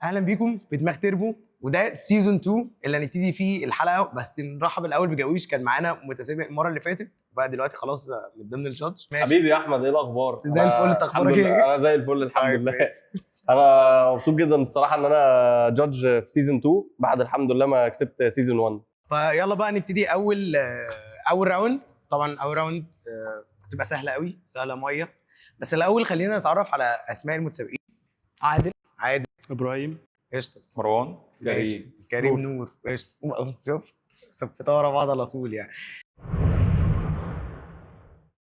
اهلا بيكم في دماغ تربو، وده سيزون 2 اللي هنبتدي فيه الحلقه. بس نرحب الاول بجويش، كان معانا متسابق المره اللي فاتت، بقى دلوقتي خلاص من ضمن الجادج. حبيبي يا احمد، ايه الاخبار؟ زي الفل، انت اخبارك ايه؟ انا زي الفل الحمد طيب. لله. انا مبسوط جدا الصراحه ان انا جادج في سيزون 2 بعد الحمد لله ما كسبت سيزون 1. فيلا بقى نبتدي اول راوند. طبعا اول راوند هتبقى سهله قوي، سهله ميه. بس الاول خلينا نتعرف على اسماء المتسابقين. عادل، ابراهيم، قشطه، مروان، ماشي. كريم نور، قشطه. شوف صفتها ورا بعض على طول يعني.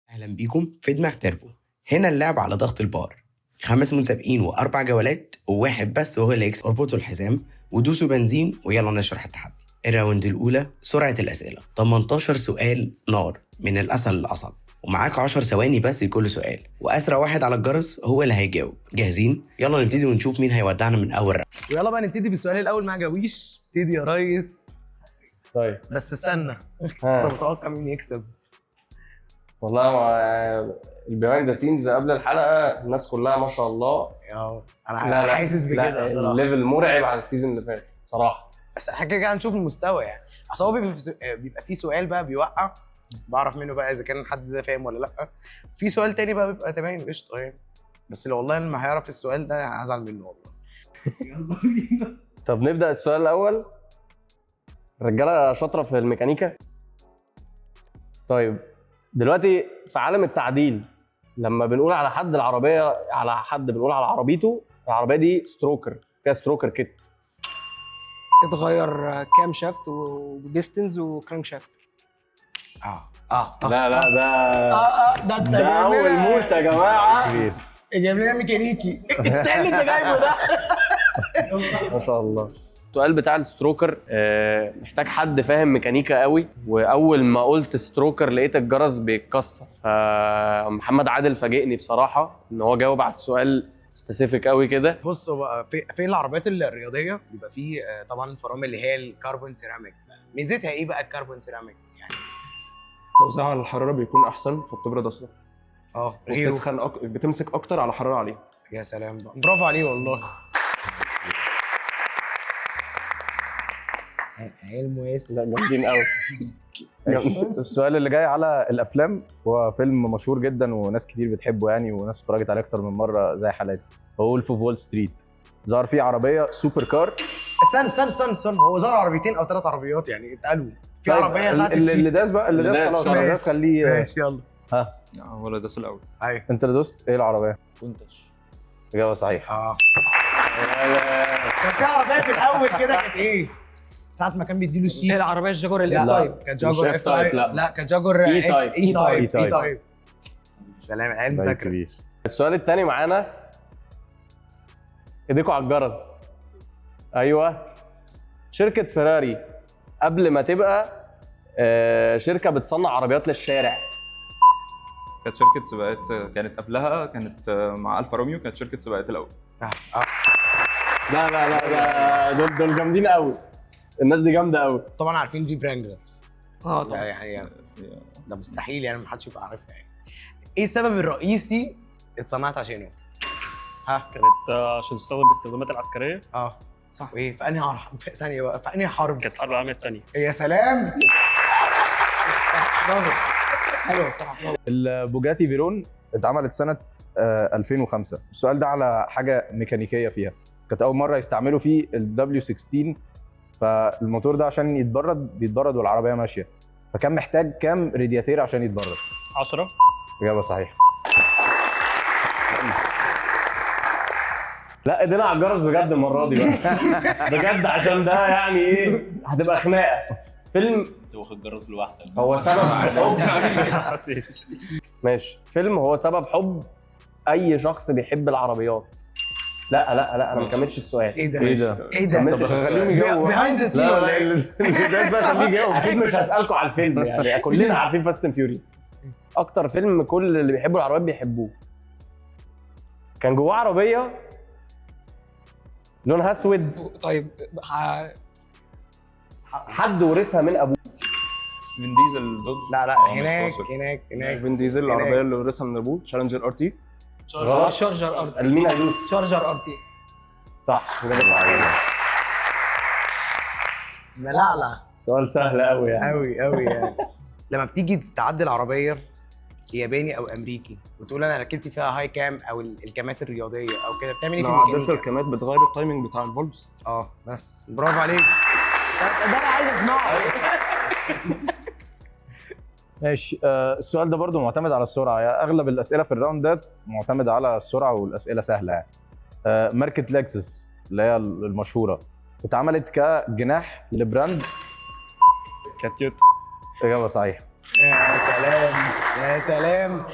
اهلا بيكم في دماغ تربو. هنا اللعب على ضغط البار، 5 متسابقين و4 جولات، وواحد بس وهو اللي يكسب. اربطوا الحزام ودوسوا بنزين ويلا نشرح التحدي. الراوند الاولى سرعه الاسئله، 18 سؤال نار من الاسهل للاصعب، ومعاك 10 ثواني بس لكل سؤال، واسرع واحد على الجرس هو اللي هيجاوب. جاهزين؟ يلا نبتدي ونشوف مين هيودعنا من اول راوند. ويلا بقى نبتدي بالسؤال الاول مع جويش. ابتدي يا ريس. طيب بس استنى، انت ها. متوقع مين يكسب؟ والله البيهايند ذا سينز قبل الحلقه الناس كلها ما شاء الله. انا حاسس بكده بصراحه. الليفل مرعب عن السيزون اللي فات صراحه. بس احنا كده هنشوف المستوى يعني. اصل هو بيبقى في سؤال بقى بيوقع، بعرف منه بقى اذا كان حد ده فاهم ولا لا. في سؤال تاني بقى بيبقى تمام قشطه يعني. بس لو والله لما هيعرف السؤال ده هزعل منه والله. يلا بينا. طب نبدا السؤال الاول. الرجاله شاطره في الميكانيكا. طيب دلوقتي في عالم التعديل لما بنقول على حد العربيه، على حد بنقول على عربيته العربيه دي ستروكر، فيها ستروكر كيت. اتغير كام شافت وبيستنز وكرانك شافت. لا ده ده انت ده اول موسى يا جماعه. جايب لنا ميكانيكي. انت اللي انت جايبه ده. ما شاء الله. السؤال بتاع الستروكر محتاج حد فاهم ميكانيكا قوي، واول ما قلت ستروكر لقيت الجرس بيتكسر. محمد عادل فاجئني بصراحه ان هو جاوب على السؤال سبيسيفيك قوي كده. بص، هو في العربيات الرياضيه بيبقى فيه طبعا فرامل اللي هي الكربون سيراميك. ميزتها ايه بقى الكربون سيراميك يعني؟ توزيعها على الحراره بيكون احسن فبتبرد اسرع غيره. وبتسخن بتمسك اكتر على حراره عاليه. يا سلام بقى. برافو عليه والله. علم واسع. لا جامدين قوي. السؤال اللي جاي على الافلام، هو فيلم مشهور جدا وناس كتير بتحبه يعني، وناس اتفرجت عليه اكتر من مره زي حالاتي. هو وولف اوف وول ستريت. ظهر فيه عربيه سوبر كار. استنى، هو ظهر عربيتين او 3 عربيات يعني اتقالوا في طيب عربيه خدت اللي داس بقى، اللي داس خلاص، ماشي. اللي داس خليه. ماشي يلا. ها هو اللي داس الاول. ايوه انت اللي دوست. ايه العربيه؟ كونتش. اجابه صحيحه. كان في عربيه في الاول كده كانت ايه؟ ساعة ما كان بيديله الشيك. العربيه الجاكور لا الاف تايب. كانت جاكور مش اف F تايب، تايب. لا. لا كانت جاكور E تايب. اي تايب. تايب. سلام، العيال ده مذاكره. كبير. السؤال الثاني معانا. ايديكوا على الجرس. ايوه. شركه فيراري قبل ما تبقى شركه بتصنع عربيات للشارع. كانت شركه سباقات، كانت قبلها كانت مع الفا روميو، كانت شركه سباقات الاول. لا دول جامدين قوي. الناس دي جامده قوي. طبعا عارفين جيب رانجلر. طبعا. يعني ده مستحيل يعني ما حدش يبقى عارفها يعني. ايه السبب الرئيسي اتصنعت عشانه؟ كانت عشان تستخدم باستخدامات العسكريه. صح. وايه في انهي حرب؟ في ثانيه بقى، في انهي حرب؟ كانت الحرب العالميه الثانيه. يا سلام. برافو. حلو صح. البوجاتي فيرون اتعملت سنه 2005. السؤال ده على حاجه ميكانيكيه فيها. كانت اول مره يستعملوا فيه الدبليو 16، فالموتور ده عشان بيتبرد والعربيه ماشيه، فكان محتاج كام رادياتير عشان يتبرد؟ 10. اجابه صحيحه. لا ايدينا على الجرس بجد المره دي بقى. بجد عشان ده يعني ايه هتبقى خناقه. فيلم انت واخد جرس لوحدك. هو سبب حب. ماشي. فيلم هو سبب حب اي شخص بيحب العربيات. لا انا ما كملتش السؤال. ايه ده؟ ايه ده؟ ايه ده؟ كملتش خليهم السؤال. يجاوبوا. بيهايند ذا سين لا ولا ايه؟ لا بقى خليه يجاوب. اكيد مش هسالكم على الفيلم يعني كلنا عارفين فاست اند فيوريوس. اكتر فيلم كل اللي بيحبوا العربيات بيحبوه. كان جواه عربيه لونها اسود. طيب حد ورثها من ابوه. فين ديزل ضد. لا مش هناك واثق. هناك. فين ديزل العربيه اللي ورثها من ابوه تشالنجر ار تي. غلط. شارجر ار تي. المين هيدوس؟ شارجر ار تي. صح. ملعلع سؤال سهل قوي يعني. قوي يعني. لما بتيجي تعدل عربيه ياباني او امريكي وتقول انا ركبت فيها هاي كام او الكامات الرياضيه او كده، بتعمل ايه في لو عدلت الميكانيكا؟ الكامات بتغير التايمنج بتاع الفولبس. بس برافو عليك، ده انا عايز اسمعه. ماشي. السؤال ده برضو معتمد على السرعه، يعني اغلب الاسئله في الراوند ده معتمد على السرعه والاسئله سهله يعني. ماركه لكسس اللي هي المشهوره اتعملت كجناح لبراند. كاتيوت. اجابه صحيحه. يا سلام يا سلام،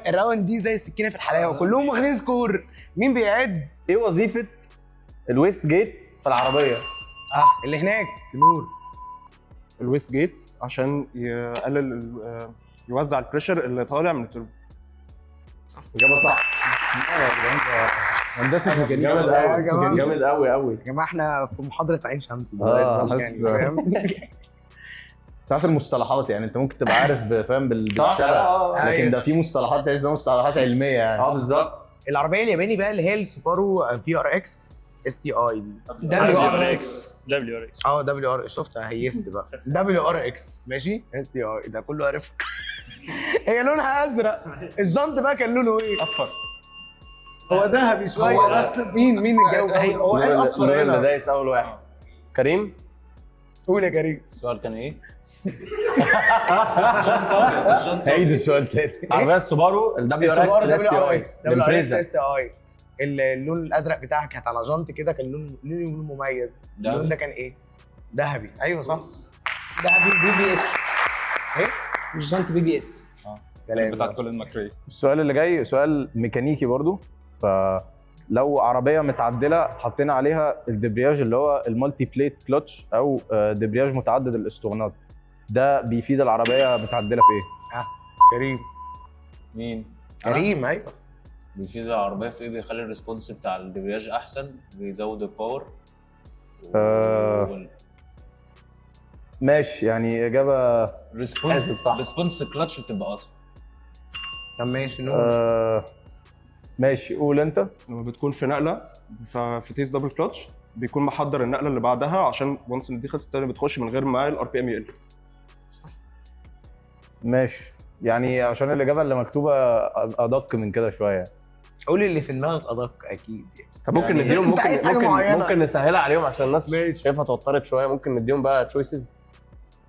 الراوند دي زي السكينه في الحلاوه، كلهم واخدين سكور. مين بيعد؟ ايه وظيفه الويست جيت في العربيه؟ اللي هناك نور. الويست جيت عشان يقلل يوزع البريشر اللي طالع من التوربو. اجابه صح. هندسه ميكانيكا جامد يا قوي، جماعة. جامد قوي قوي. يا جماعه احنا في محاضره عين شمس حاسس. فاهم؟ ساعات المصطلحات يعني انت ممكن تبقى عارف فاهم صح. بالشارع، لكن أيوة. ده في مصطلحات تحس انها مصطلحات علميه يعني. بالظبط. العربيه الياباني بقى اللي هي السوبارو في ار اكس اس تي اي دي. WRX. دبليو ار، شفتها هيست بقى. دبليو ار اكس ماشي، اس تي اي ده كله عارف. هي لونها ازرق، الجنط بقى كان لونه ايه؟ اصفر. هو ذهبي شويه هو بس. مين اللي جاوب؟ هو قال اصفر نور اللي هنا. دايس اول واحد. كريم. قول يا كريم. السؤال كان ايه؟ هعيد السؤال تاني. عربيه السوبارو الدبليو ار اكس دبليو ار اكس دبليو ار اكس الامبريزا. اس تي اي. اللون الازرق بتاعها كانت على جنط كده، كان لون مميز. اللون ده كان ايه؟ ذهبي. ايوه صح. ده بي بي اس. ايه؟ مش جانت بي بي اس. سلام. بتاعت كولين ماكري. السؤال اللي جاي سؤال ميكانيكي برضو. فلو عربيه متعدله حطينا عليها الدبرياج اللي هو المالتي بليت كلتش او دبرياج متعدد الاسطوانات، ده بيفيد العربيه متعدله في ايه؟ كريم. مين؟ كريم ايوه. بيفيد العربية في ايه؟ بيخلي الريسبونس بتاع الدبرياج احسن، بيزود الباور. ماشي يعني اجابه ريسبونس الكلتش بتبقى اصلا. طب ماشي نور. ماشي قول انت. لما بتكون في نقله في تيس دبل كلتش بيكون محضر النقله اللي بعدها عشان وانس ان دي خلصت الثانيه بتخش من غير ما الار بي ام يقل. ماشي يعني عشان الاجابه اللي مكتوبه ادق من كده شويه. قول اللي في دماغك ادق اكيد يعني. طب ممكن يعني نديهم، أنت عايز حاجة معينة. ممكن نسهلها عليهم عشان الناس ماشي. شايفها توترت شويه. ممكن نديهم بقى تشويسز.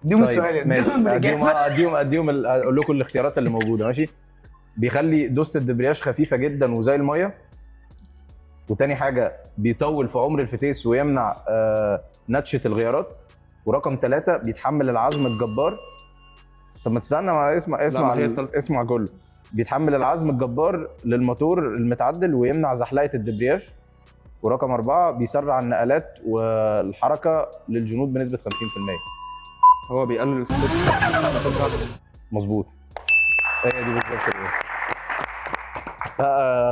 اديهم السؤال. ماشي اديهم الإجابة. اديهم اقول لكم الاختيارات اللي موجوده. ماشي. بيخلي دوسة الدبرياج خفيفه جدا وزي الميه، وتاني حاجه بيطول في عمر الفتيس ويمنع نتشه الغيارات، ورقم 3 بيتحمل العزم الجبار. طب ما تستنى، ما اسمع كله. بيتحمل العزم الجبار للموتور المتعدل ويمنع زحلقه الدبرياج، ورقم 4 بيسرع النقلات والحركه للجنود بنسبه 50%. هو بيقلل مظبوط، هي دي بالظبط.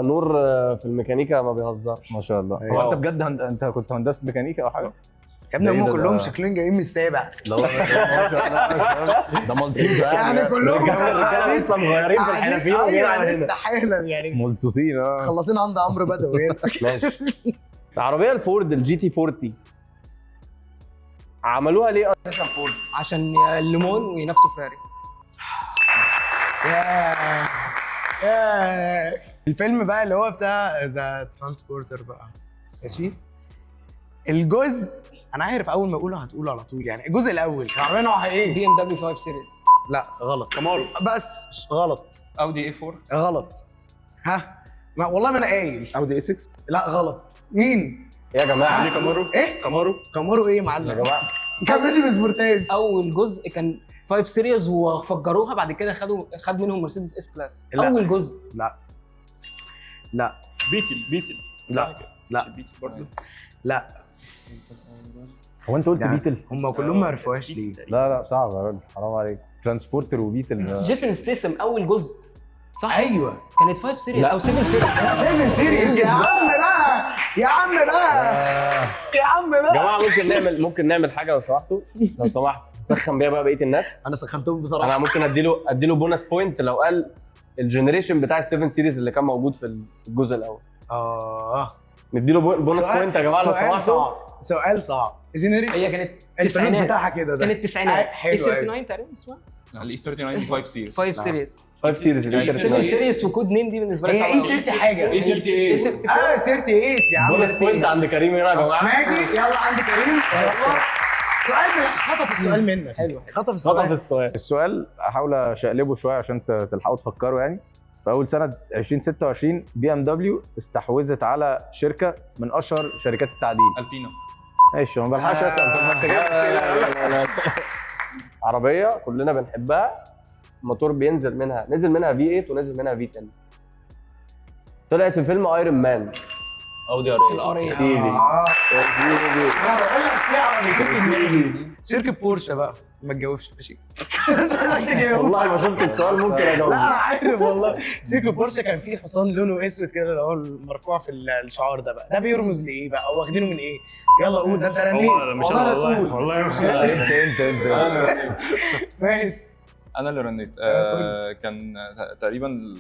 نور في الميكانيكا ما بيهزرش ما شاء الله. هو انت بجد انت كنت هندسه ميكانيكا او حاجه؟ يا ابني هم ده كلهم شكلهم جايين من السابع. لا ما شاء الله ده ملطوط يعني كلهم الرجاله لسه مغيرين في الحنفيه وجايين على هنا. لسه حالا يعني ملطوطين. مخلصين عند عمرو بدوي. ماشي. العربيه الفورد الجي تي 40 عملوها ليه اساسا فورد؟ عشان الليمون وينافسوا فيراري. يا الفيلم بقى اللي هو بتاع ذا ترانسبورتر بقى. ماشي. الجزء انا عارف اول ما اقوله هتقوله على طول، يعني الجزء الاول العربيه نوعها ايه؟ بي ام دبليو 5 سيريز. لا غلط. كامارو. بس غلط. اودي اي 4. غلط. ها والله ما انا قايل. اودي اي 6. لا غلط. مين يا جماعه كامارو. ايه؟ كامارو ايه يا معلم؟ يا جماعه كان ماشي بسبورتاج. اول جزء كان 5 سيريز وفجروها، بعد كده خد منهم مرسيدس اس كلاس. اول جزء. لا بيتل. لا. لا. مش بيتل برضه. لا هو انت قلت بيتل؟ هم كلهم ما عرفوهاش ليه؟ لا صعب يا راجل، حرام عليك. ترانسبورتر وبيتل. جيسون ستيسم اول جزء صح؟ ايوه كانت 5 سيريز او 7 سيريز. 7 سيريز يا عم بقى. يا عم بقى. جماعه ممكن نعمل حاجه لو سمحت نسخن بيها بقى بقيه الناس. انا سخنتهم بصراحه. انا ممكن اديله بونس بوينت لو قال الجنريشن بتاع ال7 سيريز اللي كان موجود في الجزء الاول. نديله بونص بوينت يا جماعه لو سؤال سمحتوا. صعب، سؤال صعب. جينيريك هي كانت الفلوس تسعينات. بتاعها كده ده كانت تسعينات. حلو اي 39 تقريبا اسمها الاي 39 5 سيريز 5 سيريز. 5 سيريز اللي انت 7 بتقول. سيريز وكود نيم دي بالنسبه لي هي صعبه ايه 30 حاجه؟ ايه 38 اه 38 يا عم. بونص بوينت عند كريم هنا يا جماعه. ماشي يلا عند كريم يلا. سؤال خطف السؤال منك. حلو. خطف خطف السؤال. السؤال. السؤال احاول اشقلبه شويه عشان تلحقوا تفكروا يعني. في اول سنه 2026 BMW استحوذت على شركه من اشهر شركات التعديل. البينا. ماشي ما بلحقش اسال. طب ما انت جايب أسئلة. عربيه كلنا بنحبها، موتور نزل منها V8 ونزل منها V10. طلعت في فيلم ايرون مان. اودي ار القريه. سيدي شركه بورشه بقى ما تجاوبش ماشي. والله ما شفت السؤال ممكن اجاوب. لا انا عارف والله. شركه بورشه كان فيه حصان لونه اسود كده اللي هو المرفوع في الشعار ده بقى، ده بيرمز لايه بقى او واخدينه من ايه؟ يلا قول. ده انت رنيت هو مش والله انا، لا والله تقول. والله مش انت ماشي. انا اللي رنيت. كان تقريبا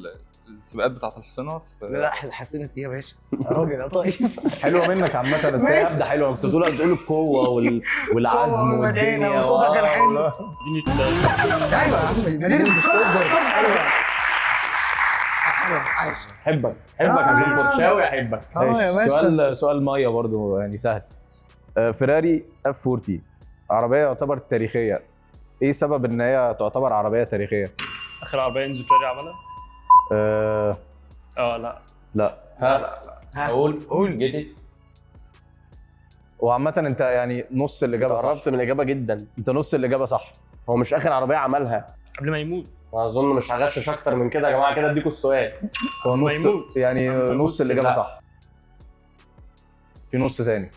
السباقات بتاعت الحصينه في لا حسنت ايه يا باشا؟ يا راجل يا طيب. حلوه منك عامه بس هي هبده حلوه. بتقول القوه والعزم والمدينة والدنيا وصوتك الحلو. والله. اديني الثالث. ايوه يا عم مدينة عايش. احبك يا كريم بورشاوي احبك. اه يا باشا. سؤال ميه برضو يعني سهل. فيراري F40 عربيه يعتبر تاريخيه. ايه سبب ان هي تعتبر عربيه تاريخيه؟ اخر عربيه انزو فيراري عملها؟ لا لا. قول جيتي. وعامه انت يعني نص الاجابه صح. قربت من الاجابه جدا. انت نص الاجابه صح. هو مش اخر عربيه عملها. قبل ما يموت. اظن مش هغشش اكتر من كده يا جماعه. كده اديكوا السؤال. هو نص ميموت. يعني نص الاجابه لا. صح. في نص تاني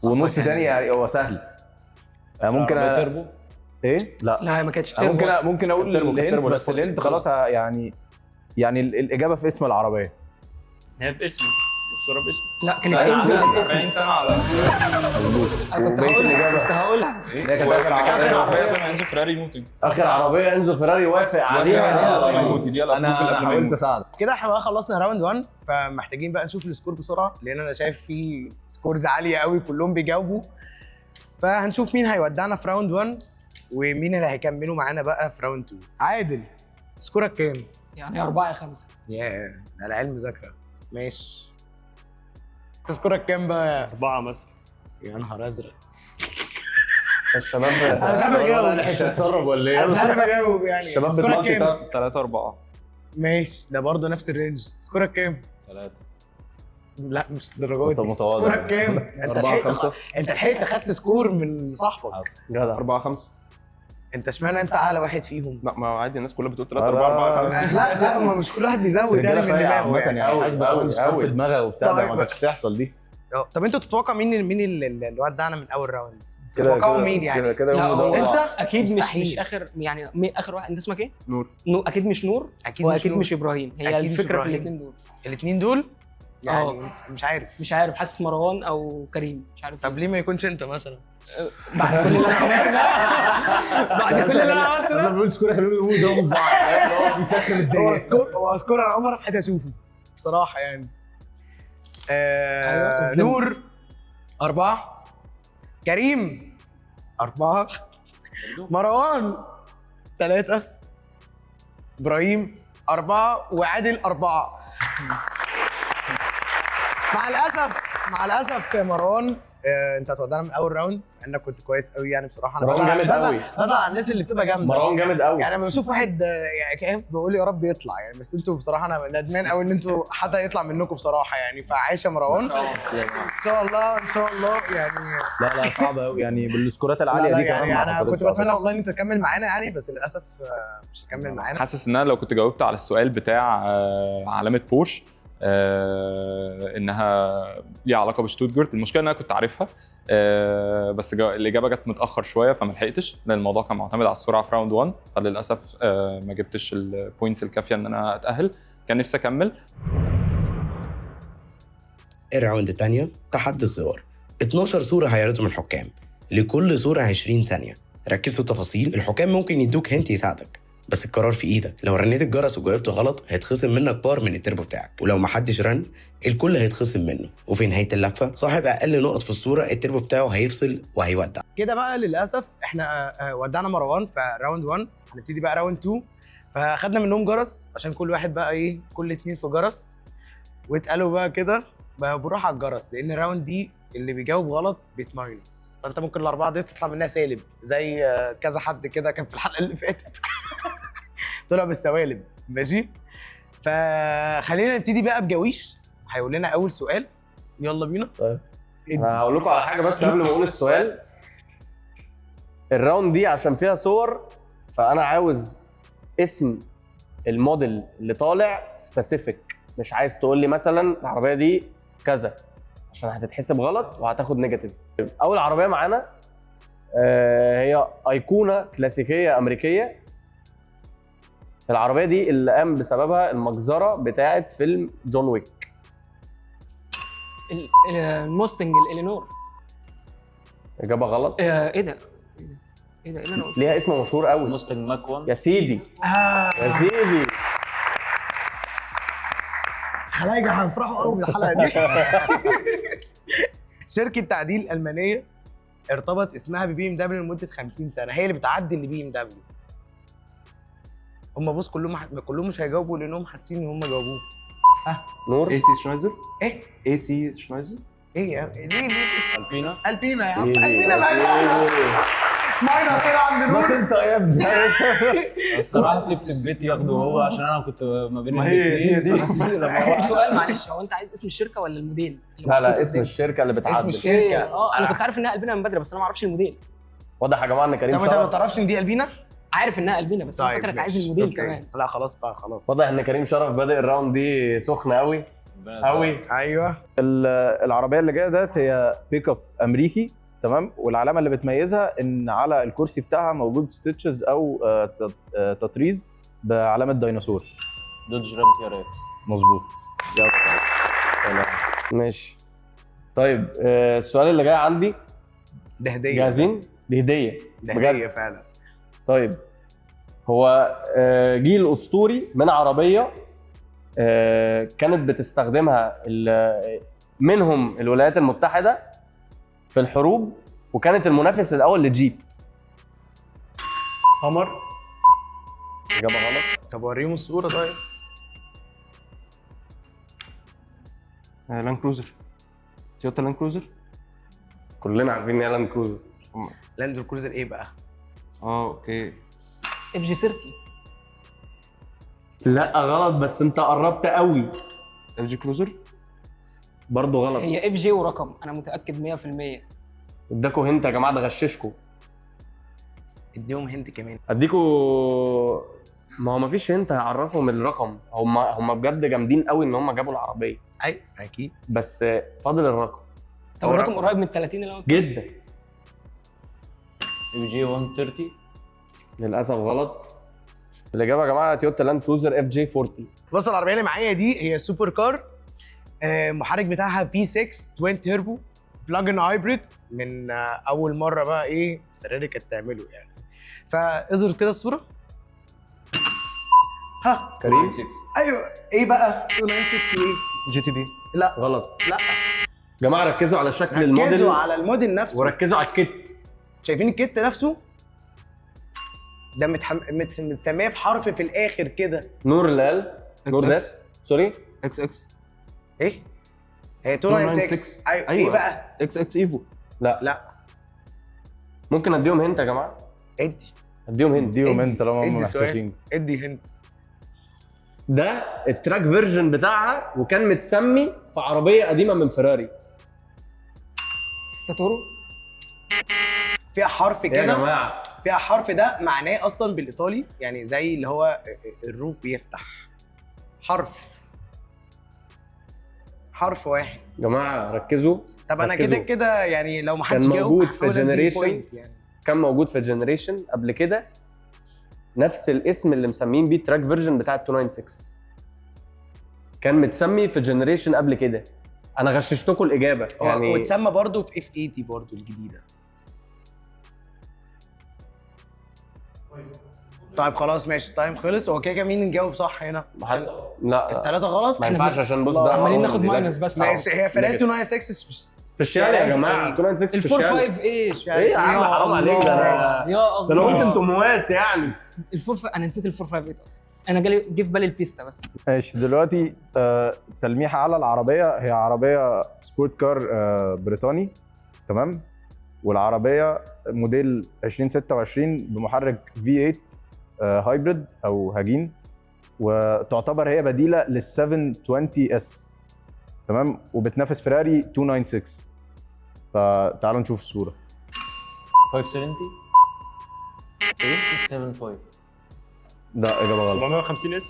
ونص تاني يعني هو سهل. ممكن تربو. ايه؟ لا لا ما كانتش تربو. ممكن اقول التربو، الهنت التربو، بس الهنت التربو. خلاص يعني الاجابه في اسم العربيه. هي باسمه والصوره باسمه. لا كانت انزو. 40 سنه على كنت هقولها. هي كانت اخر اخر عربيه. عربيه كان انزو فراري موتنج. اخر عربيه انزو فيراري وافق عليها. يموت دي انا حاولت اساعدك. كده احنا بقى خلصنا راوند 1 فمحتاجين بقى نشوف السكور بسرعه لان انا شايف في سكورز عاليه قوي كلهم بيجاوبوا. فهنشوف مين هيودعنا في راوند 1 ومين اللي هيكملوا معانا بقى في راوند 2. عادل سكورك كام؟ يعني 4 يا 5. ياه ده العلم مذاكره. ماشي. انت سكورك كام بقى؟ 4 مثلا. يا نهار ازرق. الشباب انا مش عارف اجاوب. مش هتسرب ولا انا مش ايه؟ عارف اجاوب يعني. الشباب سكورك بتمالتي كام؟ تاسك. 3 4. ماشي ده برضه نفس الرينج. سكورك كام؟ 3. لا مش الدرجات دي. متواضع. سكورك كام؟ انت 4 لحقت 5. انت لحقت خدت سكور من صاحبك. جدع. 4 5. انت اشمعنى انت اعلى واحد فيهم؟ لا ما عادي الناس كلها بتقول 3 4 4 5. لا ما مش كل واحد بيزود يعني من دماغه عامه يعني. يعني حاسبه قوي أوي. في دماغها وبتاع ده طيب. ما كانتش تحصل دي. طب انتوا تتوقع مين اللي ودعنا من اول راوند؟ كده تتوقعوا مين يعني؟ كده لا يوم هو ده انت اكيد مستحيل. مش اخر يعني مين اخر واحد؟ انت اسمك ايه؟ نور. اكيد مش نور. اكيد واكيد نور. مش ابراهيم. هي أكيد مش الفكره في إبراهيم. الاثنين دول. الاثنين دول يعني مش عارف. مش عارف، حاسس مروان او كريم، مش عارف. طب ليه ما يكونش انت مثلا؟ بعد كل اللي انا عملته ده بعد كل اللي انا عملته ده بنقول سكور احنا بنقول ده بعض هو بيسخن هو الدنيا. سكور انا عمري في حياتي اشوفه بصراحه يعني. أيوة، اصدم. نور 4 كريم 4 مروان 3 ابراهيم 4 وعادل 4. مع الاسف يا مروان انت هتودعنا من اول راوند مع انك كنت كويس قوي يعني بصراحه. انا مروان جامد قوي. بزعل على الناس اللي بتبقى جامده. مروان جامد قوي. يعني لما بشوف واحد يعني كان بقول يا رب يطلع يعني. بس انتوا بصراحه انا ندمان قوي ان انتوا حد يطلع منكم بصراحه يعني. فعايشه مروان ان شاء الله ان شاء الله يعني. لا صعب قوي يعني بالسكورات لا العاليه لا دي كمان يعني ما انا حصلتش كنت بتمنى أعتقد. والله ان انت تكمل معانا يعني. بس للاسف مش هتكمل معانا. حاسس ان انا لو كنت جاوبت على السؤال بتاع علامه بورش انها ليها علاقه بشتوتجارت. المشكله ان انا كنت عارفها بس الاجابه جت متاخر شويه فما لحقتش لان الموضوع كان معتمد على السرعه في راوند 1 فللاسف ما جبتش البوينتس الكافيه ان انا اتاهل. كان نفسي اكمل. الراوند الثانيه تحدي الصور. 12 صوره هيعرضهم الحكام، لكل صوره 20 ثانيه. ركز في التفاصيل، الحكام ممكن يدوك هنت يساعدك. بس القرار في ايدك. لو رنيت الجرس وجاوبت غلط هيتخصم منك بار من التربو بتاعك، ولو ما حدش رن الكل هيتخصم منه. وفي نهايه اللفه صاحب اقل نقط في الصوره التربو بتاعه هيفصل وهيودع. كده بقى للاسف احنا ودعنا مروان في راوند 1. هنبتدي بقى راوند 2. فاخدنا منهم جرس عشان كل واحد بقى ايه، كل اتنين في جرس، واتقالوا بقى كده بقى بروح على الجرس، لان الراوند دي اللي بيجاوب غلط بيتماينس، فانت ممكن الاربعه دي تطلع منها سالب زي كذا حد كده كان في الحلقه اللي فاتت طلع بالسوالب. ماشي، فخلينا نبتدي بقى بجويش هيقول لنا اول سؤال. يلا بينا. طيب انا هقول لكم على حاجه بس قبل ما اقول السؤال. الراوند دي عشان فيها صور، فانا عاوز اسم الموديل اللي طالع سبيسيفيك، مش عايز تقول لي مثلا العربيه دي كذا عشان هتتحسب غلط وهتاخد نيجاتيف. اول عربيه معانا هي ايقونه كلاسيكيه امريكيه. العربيه دي اللي قام بسببها المجزره بتاعه فيلم جون ويك. الموستنج الالينور. اجابه غلط. ايه ده ايه اللي انا قلته؟ ليها اسم مشهور قوي. موستنج ماك 1. يا سيدي يا سيدي. خلايجة هيفرحوا قوي بالحلقه دي. شركه تعديل المانيه ارتبط اسمها ببي ام دبليو لمده 50 سنه، هي اللي بتعدل لبي ام دبليو. هم بص كلهم مش هيجاوبوا لانهم حاسين ان هم جاوبوه. نور. اي سي شنايزر. ايه اي سي شنايزر. ايه يا ليه البينا. البينا يا عم، البينا بقى ماينر كده عند نور. انت يا ابني. الصراحه سبت البيت ياخده هو عشان انا كنت ما بين ما هي دي بس لما سؤال معلش، هو انت عايز اسم الشركه ولا الموديل؟ اللي لا محطوط اسم قدامك؟ الشركه اللي بتعدل. اسم الشركه. انا كنت عارف انها البينا من بدري، بس انا ما اعرفش الموديل. واضح يا جماعه ان كريم طب انت ما شرف. تعرفش ان دي البينا؟ عارف انها البينا، بس انا فاكرك عايز ماشي. الموديل أوكي. كمان. لا خلاص بقى خلاص. واضح ان كريم شرف بادئ الراوند دي سخنه قوي قوي. ايوه. العربيه اللي جايه ديت هي بيك اب امريكي، تمام، والعلامه اللي بتميزها ان على الكرسي بتاعها موجود ستيتشز او تطريز بعلامه ديناصور. دوج رام تي ار اكس. مظبوط. يلا. ماشي. طيب السؤال اللي جاي عندي، ده هديه. جاهزين؟ دي هديه. ده بجد؟ هديه فعلا. طيب هو جيل اسطوري من عربيه كانت بتستخدمها منهم الولايات المتحده في الحروب، وكانت المنافس الاول لجيب. هامر. اجابه غلط. طب وريهم الصوره طيب. لاند كروزر. تويوتا لاند كروزر. كلنا عارفين ان هي لاند كروزر. لاند كروزر ايه بقى؟ اوكي. اف جي 30. لا غلط، بس انت قربت قوي. ال جي كروزر. برضه غلط. هي اف جي ورقم، انا متاكد 100%. اداكوا هنت يا جماعه، ده غششكوا. اديهم هنت كمان. اديكوا، ما هو مفيش هنت هيعرفهم الرقم. هم بجد جامدين قوي ان هم جابوا العربيه، اي اكيد. بس فاضل الرقم. طب الرقم قريب من 30 اللي انا قلته. جدا. اف جي 130. للاسف غلط. الاجابه يا جماعه تويوتا لاند كروزر اف جي 40. بص العربيه اللي معايا دي هي سوبر كار، محرك بتاعها بي 6 توين تيربو بلاج هايبريد، من اول مره بقى ايه فيراري كانت تعمله يعني. فاظهر كده الصوره. ها كريم. ايوه ايه بقى 296 ايه؟ جي تي دي. لا غلط. لا، جماعه ركزوا على شكل الموديل ركزوا على الموديل نفسه وركزوا على الكت. شايفين الكت نفسه ده متسميه بحرف في الاخر كده. نور اللي قال. نور ده سوري. اكس اكس. ايه هي 296. ايوه ايه بقى؟ اكس اكس ايفو. لا ممكن اديهم هنت يا جماعه؟ ادي اديهم هنت. اديهم انت طالما هم ادي سؤال. محتاجين. ادي هنت. ده التراك فيرجن بتاعها، وكان متسمي في عربيه قديمه من فيراري. ستاتورو. فيها حرف يا كده، جماعه فيها حرف ده معناه اصلا بالايطالي يعني زي اللي هو الروف بيفتح. حرف واحد. يا جماعه ركزوا. طب انا ركزوا. كده يعني لو ما كان حدش جاوب موجود في هحاول أدي Generation. point يعني. كان موجود في جنريشن قبل كده، نفس الاسم اللي مسمين بيه التراك فيرجن بتاع ال 296 كان متسمي في جنريشن قبل كده. انا غششتكم الاجابه يعني. واتسمى برضه في اف 80 برضه الجديده. طيب خلاص ماشي، التايم خلص. هو كده مين نجاوب صح هنا؟ لا الثلاثه غلط. ما ينفعش عشان بص لا، ده عمالين أول ناخد اللي ماينس لازم. بس. ماشي، هي فرقت 296 سبيشال يا جماعه 296 الفور سبيشال. فايف ايش؟ ايه يا عم حرام عليك، ده انا يا الله. ده انا قلت انتوا مواس يعني. انا نسيت الفور فايف ايت اصلا. انا جه في بالي البيستا بس. ماشي دلوقتي تلميحه على العربيه. هي عربيه سبورت كار بريطاني، تمام؟ والعربيه موديل 2026 بمحرك V8 هايبريد او هجين، وتعتبر هي بديله لل 720S، تمام؟ وبتنافس فيراري 296. فتعالوا نشوف الصوره. 570 ايه 675 ده اجابه غلط. 750 اس.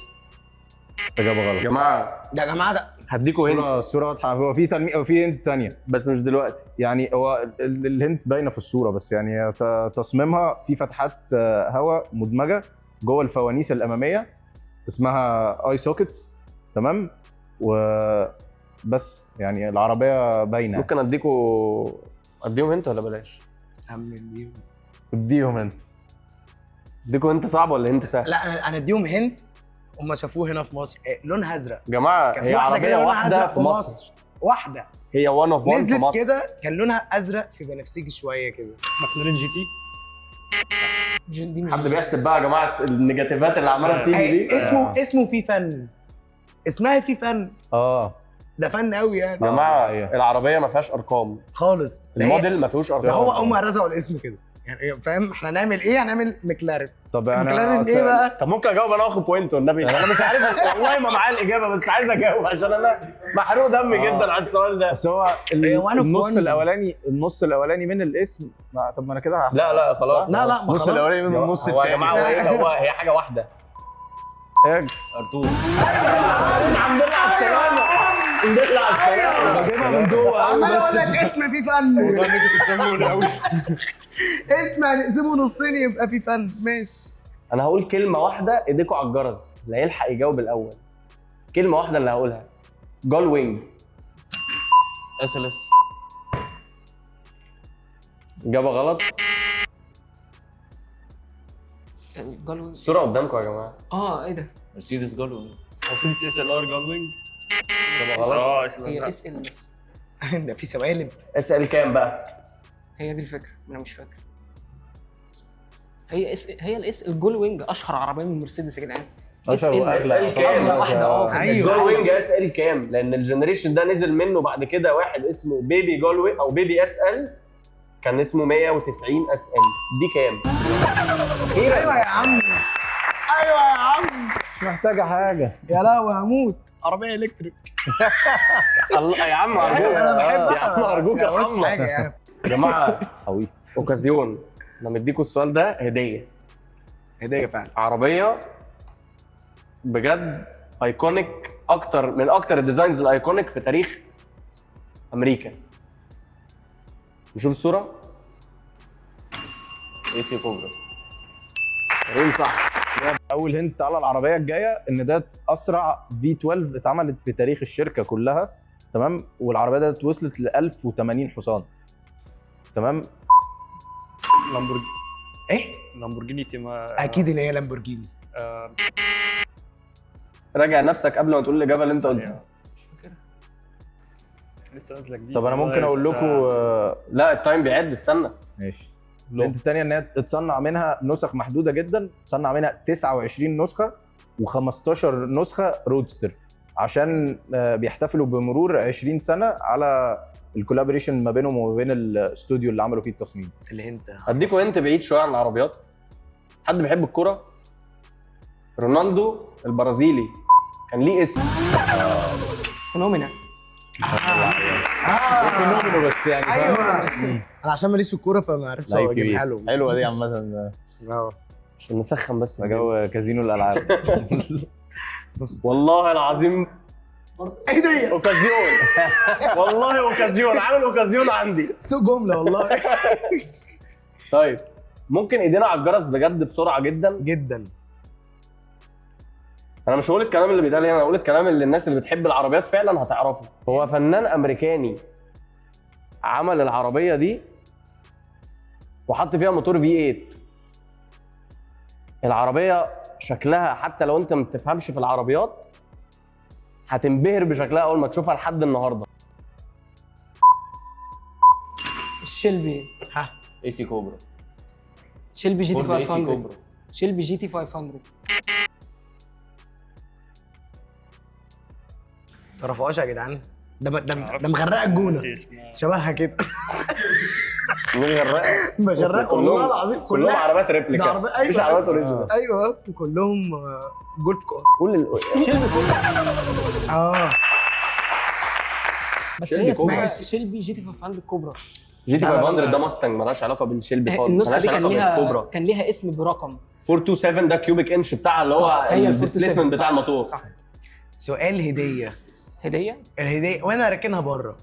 اجابه غلط يا جماعه يا جماعه ده هديكوا هنا الصوره واضحه. هو في تلميح وفي هنت ثانيه بس مش دلوقتي. يعني هو الهنت باينه في الصوره، بس يعني هي تصميمها في فتحات هواء مدمجه جوه الفوانيس الاماميه اسمها اي سوكيتس، تمام؟ وبس يعني العربيه باينه. ممكن اديهم انت ولا بلاش؟ اديهم انت. اديكوا انت صعب ولا انت سهل؟ لا انا اديهم هنت. هم شافوه هنا في مصر لونها ازرق. يا جماعه كان هي في واحده كده عربيه لونها واحده ازرق في مصر. واحده هي وان اوف وان في نزلت مصر كده، كان لونها ازرق في بنفسجي شويه كده. ماكلارين جي تي. دي مش حد بيحسب بقى يا جماعه النيجاتيفات اللي عماله بتيجي دي؟ اسمه في فن، اسمها في فن. ده فن قوي يعني يا جماعه العربيه ما فيهاش ارقام خالص. الموديل ما فيهوش ارقام. ده هو هم رزقوا الاسم كده يعني، فاهم؟ احنا هنعمل ايه؟ هنعمل مكلارين. طب مكلارين ايه بقى؟ طب ممكن اجاوب انا واخد بوينت والنبي؟ انا مش عارف والله ما معايا الاجابه، بس عايز اجاوب عشان انا محروق دمي جدا على السؤال ده. بس هو النص الاولاني من الاسم. طب ما انا كده لا خلاص. لا النص الاولاني من النص الثاني. يا جماعه هي حاجه واحده. ارطول. الحمد لله على السلامه. الحمد لله على السلامه. بجيبها من جوه. عمال اقول لك اسم في فن. والله انك بتفهمون قوي. اسم هنقسمه نصين يبقى في فن. ماشي انا هقول كلمه واحده، ايديكوا على الجرس لا يلحق يجاوب الاول. كلمه واحده اللي هقولها. جول وينج. اس ال اس. اجابه غلط. جالوينج. الصوره قدامكم يا جماعه. ايه ده؟ مرسيدس جول وينج. مرسيدس اس ال ار جول وينج. اجابه غلط. اس ال هي ار. اس ال بس. ده في سوالب. اسال كام بقى؟ هي دي الفكره، انا مش فاكر. هي الاس الجول وينج اشهر عربيه من مرسيدس يا جدعان. اسال كام؟ اغلى واحده جول وينج اسال كام؟ لان الجنريشن ده نزل منه بعد كده واحد اسمه بيبي جول وينج او بيبي اس ال، كان اسمه 190 اس ال. دي كام؟ ايوه يا عم، ايوه يا عم، مش محتاجه حاجه. يا لهوي هموت. عربيه الكتريك. الله يا عم ارجوك. انا بحبها يا عم ارجوك يا بص محمد. حاجه يعني. يا جماعه حويط. اوكازيون. انا مديكوا السؤال ده هديه. هديه فعلا. عربيه بجد ايكونيك، من اكتر الديزاينز الايكونيك في تاريخ امريكا. نشوف الصوره. اي سي كوبرا. ريم صح. اول هنت على العربيه الجايه ان ده اسرع V12 اتعملت في تاريخ الشركه كلها، تمام؟ والعربيه ده وصلت ل 1080 حصان، تمام؟ لامبورجيني. ايه؟ لامبورجيني تيما. اكيد ان هي لامبورجيني. راجع نفسك قبل ما تقول الاجابه اللي انت قلتها. لسه نازله جديد. طب انا ممكن اقول لكم لا التايم بيعد، استنى. ماشي. الهنت الثانيه ان هي اتصنع منها نسخ محدوده جدا، اتصنع منها 29 نسخه و15 نسخه رودستر، عشان بيحتفلوا بمرور 20 سنه على الكولابوريشن ما بينهم وما بين الاستوديو اللي عملوا فيه التصميم. الهنت هديكوا انت بعيد شويه عن العربيات. حد بيحب الكرة؟ رونالدو البرازيلي كان ليه اسم. فينومينا. فينومينو بس يعني. ايوه انا عشان ماليش في الكوره فما عرفتش اجيبها له. حلوه دي عامه. عشان نسخن بس. جو كازينو الالعاب. والله العظيم ايه ده؟ اوكازيون. والله اوكازيون، عامل اوكازيون عندي. سوق جمله والله. طيب ممكن ايدينا على الجرس بجد بسرعه جدا جدا. انا مش هقول الكلام اللي بيتقال هنا، انا هقول الكلام اللي الناس اللي بتحب العربيات فعلا هتعرفه. هو فنان امريكاني عمل العربيه دي وحط فيها موتور V8. العربيه شكلها حتى لو انت ما بتفهمش في العربيات هتنبهر بشكلها اول ما تشوفها لحد النهارده. الشيلبي. ها اي سي كوبرا. شيلبي جي تي فورد اي سي 500. كوبرا. شيلبي جي تي 500. تعرفوهاش يا جدعان؟ ده مغرقه الجونه شبهها كده. مين غرقه؟ مغرقه والله العظيم كلهم عربيات ريبليكا مش عربيات اوريجينال. ايوه كلهم جولف كار. كل بس هي اسمها شيلبي جي تي 500 كوبرا. جي تي 500 ده ماستنج مالهاش علاقه بالشيلبي خالص. النسخه دي كان كان ليها اسم برقم 427 ده كيوبيك انش بتاع اللي هو الديسبيسمنت بتاع الموتور. صح. سؤال هديه. الهديه وانا راكنها بره.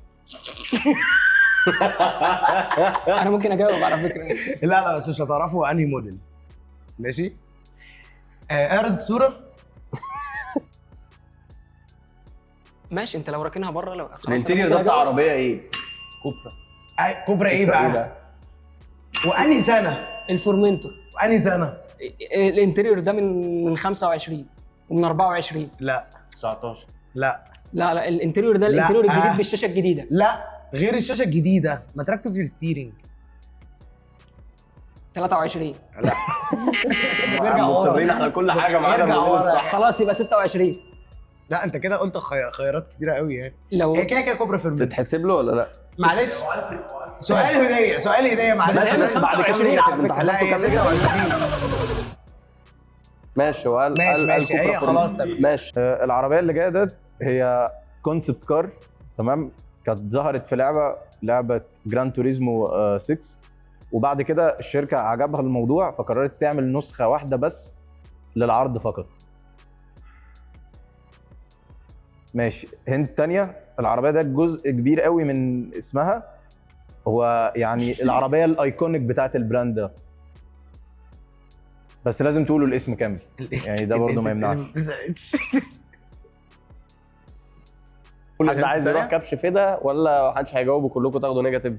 انا ممكن اجاوب على فكره. لا بس مش هتعرفوا انهي موديل. ماشي. اعرض الصوره. ماشي انت لو راكنها بره لو خلاص. الانتيريور ده بتاع عربيه ايه؟ كوبرا. كوبرا ايه بقى؟ وانهي سنه؟ الفورمنتور. وانهي سنه؟ الانتيريور ده من 25 ومن 24. لا 19. لا الانتيريور ده الانتيريور الجديد بالشاشه الجديده. لا غير الشاشه الجديده، ما تركز في الستيرنج. 23. لا نرجع مصرين احنا كل حاجه معانا خلاص يبقى 26. لا انت كده قلت خيارات كتيره قوي يعني. لو هي كده كوبرا فيرمنت. تتحسب له ولا لا؟ معلش سؤال هديه معلش. بس بعد كام نيجاتيف لا هي 26. ماشي. وقال ماشي هي خلاص تمام. ماشي. العربيه اللي جايه ديت هي كونسبت كار، تمام. كانت ظهرت في لعبه جراند توريزمو 6، وبعد كده الشركه عجبها الموضوع فقررت تعمل نسخه واحده بس للعرض فقط. ماشي. هنت تانية، العربيه ده جزء كبير قوي من اسمها هو يعني العربيه الايكونيك بتاعت البراند ده، بس لازم تقولوا الاسم كامل يعني ده برضه ما يمنعش. حد عايز يروح كبش فدا ولا محدش هيجاوب وكلكم تاخدوا نيجاتيف؟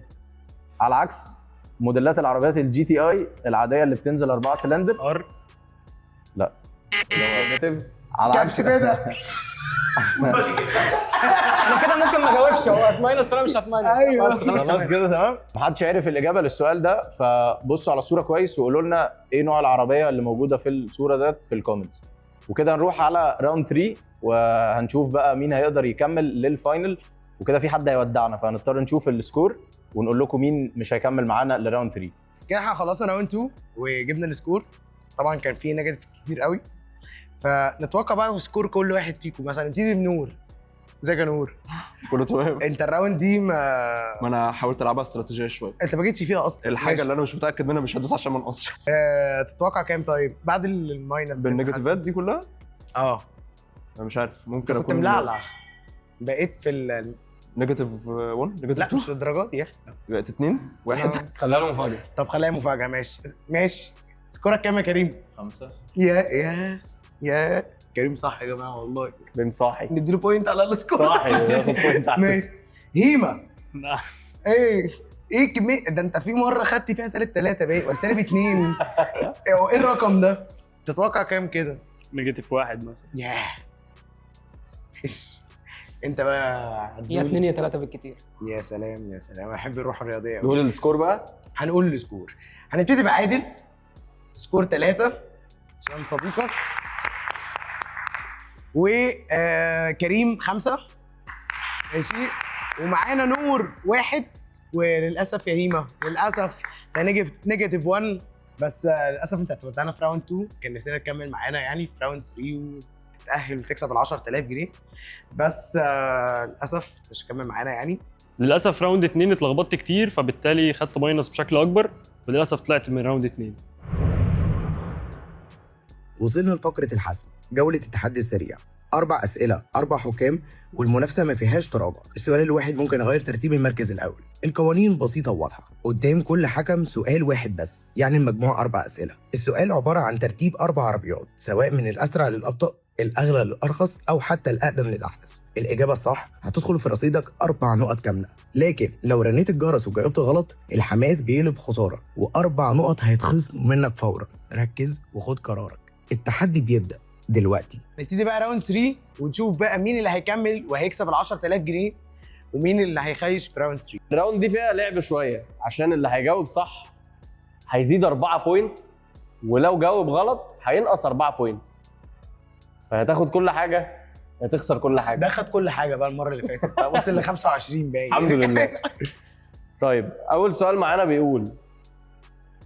على عكس موديلات العربيات الجي تي اي العاديه اللي بتنزل 4 سلندر. لا نيجاتيف على عكس كده. انا كده ممكن ما اجاوبش. هو هتماينس ولا مش هتماينس؟ ايوه خلاص كده تمام. محدش عارف الاجابه للسؤال ده، فبصوا على الصوره كويس وقولوا لنا ايه نوع العربيه اللي موجوده في الصوره ده في الكومنتس. وكده هنروح على راوند 3 وهنشوف بقى مين هيقدر يكمل للفاينل، وكده في حد هيودعنا فهنضطر نشوف السكور ونقول لكم مين مش هيكمل معانا لراوند 3. كده احنا خلصنا راوند 2 وجبنا السكور. طبعا كان فيه نيجاتيف كتير قوي، فنتوقع بقى سكور كل واحد فيكم. مثلا نبتدي بنور. ازيك يا نور؟ كله تمام. انت الراوند دي ما انا حاولت العبها استراتيجيه شويه. انت ما جيتش فيها اصلا. الحاجه اللي انا مش متاكد منها مش هدوس عشان ما نقصش. تتوقع كام طيب بعد الماينس بالنيجاتيفات دي كلها؟ انا مش عارف، ممكن كنت اكون ملعلع. بقيت في نيجاتيف 1 نيجاتيف لا 2. مش للدرجات دي يا اخي. بقت 2 1. خليها له مفاجاه. طب خليها مفاجاه. ماشي. سكورك كام يا كريم؟ 5. يا كريم صح يا جماعه والله. كريم صاحي. نديله بوينت على السكور. صاحي ياخد بوينت. ماشي. هيما لا ايه كميه ده؟ انت في مره خدت فيها -3 باين ولا -2. ايه الرقم ده؟ تتوقع كام كده؟ -1 مثلا. ياه انت بقى هي 2 يا 3 بالكتير. يا سلام انا بحب الروح الرياضيه قوي. نقول السكور بقى. هنقول السكور. هنبتدي بعادل. سكور 3 عشان صديقك. وكريم 5. ماشي. ومعانا نور 1. وللاسف يا هيما للاسف ده نيجاتيف 1. بس للاسف انت هتودعنا في راوند 2. كان نفسنا تكمل معانا يعني في راوند 3 وتتاهل وتكسب ال 10000 جنيه، بس للاسف مش هتكمل معانا يعني. للاسف راوند 2 اتلخبطت كتير فبالتالي خدت ماينس بشكل اكبر وللاسف طلعت من راوند 2. وصلنا لفقرة الحسم، جولة التحدي السريع. 4 أسئلة، 4 حكام، والمنافسة ما فيهاش تراجع. السؤال الواحد ممكن يغير ترتيب المركز الأول. القوانين بسيطة وواضحة. قدام كل حكم سؤال واحد بس، يعني المجموع 4 أسئلة. السؤال عبارة عن ترتيب 4 عربيات، سواء من الأسرع للأبطأ الاغلى للارخص او حتى الاقدم للاحدث؟ الاجابه الصح هتدخل في رصيدك 4 نقط كامله، لكن لو رنيت الجرس وجاوبت غلط الحماس بيقلب خساره و4 نقط هيتخصموا منك فورا. ركز وخد قرارك، التحدي بيبدا دلوقتي. نبتدي بقى راوند 3 ونشوف بقى مين اللي هيكمل وهيكسب ال 10000 جنيه ومين اللي هيخيش في راوند 3. الراوند دي فيها لعب شويه عشان اللي هيجاوب صح هيزيد 4 بوينتس، ولو جاوب غلط هينقص 4 بوينتس، فهتاخد كل حاجه هتخسر كل حاجه. ده خد كل حاجه بقى المره اللي فاتت، وصل ل 25 باين. الحمد لله. طيب اول سؤال معانا بيقول